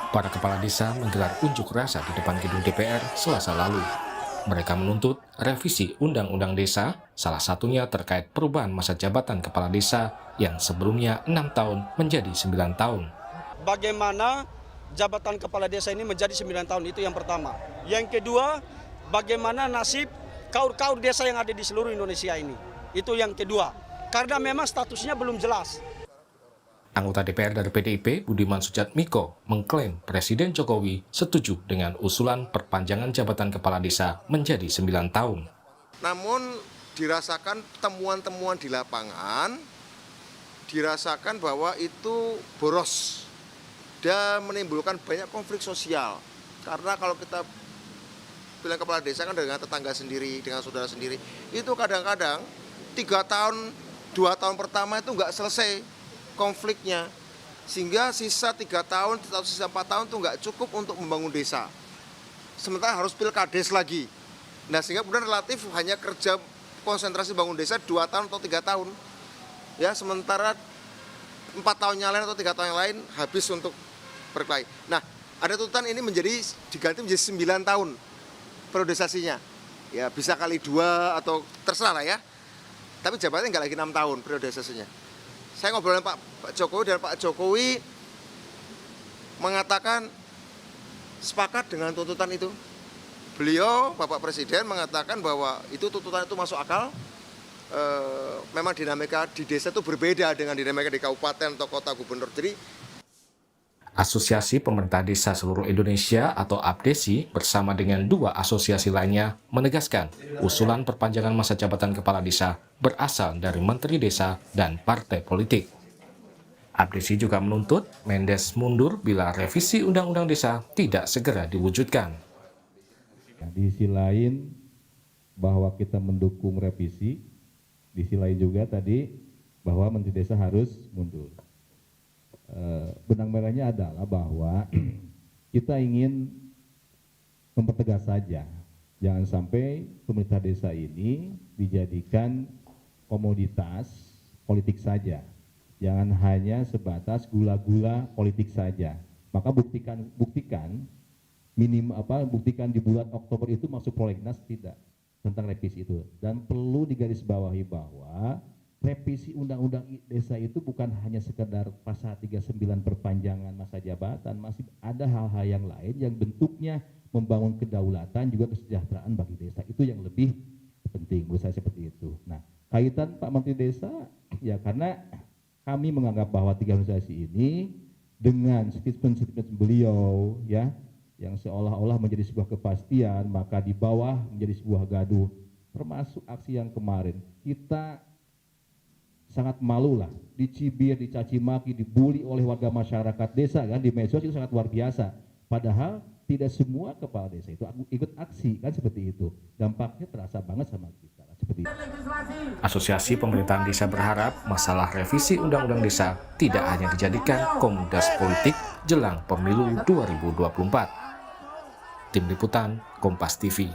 Para kepala desa menggelar unjuk rasa di depan gedung DPR Selasa lalu. Mereka menuntut revisi Undang-Undang Desa, salah satunya terkait perubahan masa jabatan kepala desa yang sebelumnya 6 tahun menjadi 9 tahun. Bagaimana jabatan kepala desa ini menjadi 9 tahun, itu yang pertama. Yang kedua, bagaimana nasib kaur-kaur desa yang ada di seluruh Indonesia ini. Itu yang kedua, karena memang statusnya belum jelas. Anggota DPR dari PDIP, Budiman Sujatmiko, mengklaim Presiden Jokowi setuju dengan usulan perpanjangan jabatan kepala desa menjadi 9 tahun. Namun dirasakan temuan-temuan di lapangan, dirasakan bahwa itu boros dan menimbulkan banyak konflik sosial. Karena kalau kita bilang kepala desa kan dengan tetangga sendiri, dengan saudara sendiri, itu kadang-kadang 3 tahun, 2 tahun pertama itu nggak selesai konfliknya, sehingga sisa 3 tahun atau sisa 4 tahun itu nggak cukup untuk membangun desa. Sementara harus pilkades lagi. Nah, sehingga kemudian relatif hanya kerja konsentrasi bangun desa 2 tahun atau 3 tahun. Ya, sementara 4 tahun yang lain atau 3 tahun yang lain habis untuk berkelahi. Nah, ada tuntutan ini diganti menjadi 9 tahun periodisasinya. Ya, bisa kali 2 atau terserah lah ya. Tapi jabatannya nggak lagi 6 tahun periodisasinya. Saya ngobrol dengan Pak Jokowi dan Pak Jokowi mengatakan sepakat dengan tuntutan itu. Beliau, Bapak Presiden, mengatakan bahwa itu tuntutan itu masuk akal. Memang dinamika di desa itu berbeda dengan dinamika di kabupaten atau kota gubernur. Jadi Asosiasi Pemerintah Desa Seluruh Indonesia atau APDESI bersama dengan 2 asosiasi lainnya menegaskan usulan perpanjangan masa jabatan kepala desa berasal dari Menteri Desa dan partai politik. APDESI juga menuntut Mendes mundur bila revisi Undang-Undang Desa tidak segera diwujudkan. Di sisi lain bahwa kita mendukung revisi, di sisi lain juga tadi bahwa Menteri Desa harus mundur. Benang merahnya adalah bahwa kita ingin mempertegas saja, jangan sampai pemerintah desa ini dijadikan komoditas politik saja, jangan hanya sebatas gula-gula politik saja. Maka buktikan di bulan Oktober itu masuk prolegnas tidak tentang revisi itu, dan perlu digarisbawahi bahwa revisi Undang-Undang Desa itu bukan hanya sekedar pasal 39 perpanjangan masa jabatan, masih ada hal-hal yang lain yang bentuknya membangun kedaulatan juga kesejahteraan bagi desa. Itu yang lebih penting, menurut saya seperti itu. Nah, kaitan Pak Menteri Desa, ya karena kami menganggap bahwa 3 organisasi ini dengan statement-statement beliau, ya, yang seolah-olah menjadi sebuah kepastian, maka di bawah menjadi sebuah gaduh, termasuk aksi yang kemarin. Kita sangat malu lah, dicibir, dicaci maki, dibully oleh warga masyarakat desa kan di medsos itu sangat luar biasa. Padahal tidak semua kepala desa itu ikut aksi kan seperti itu. Dampaknya terasa banget sama kita seperti itu. Asosiasi Pemerintahan Desa berharap masalah revisi Undang-Undang Desa tidak hanya dijadikan komoditas politik jelang pemilu 2024. Tim Liputan Kompas TV.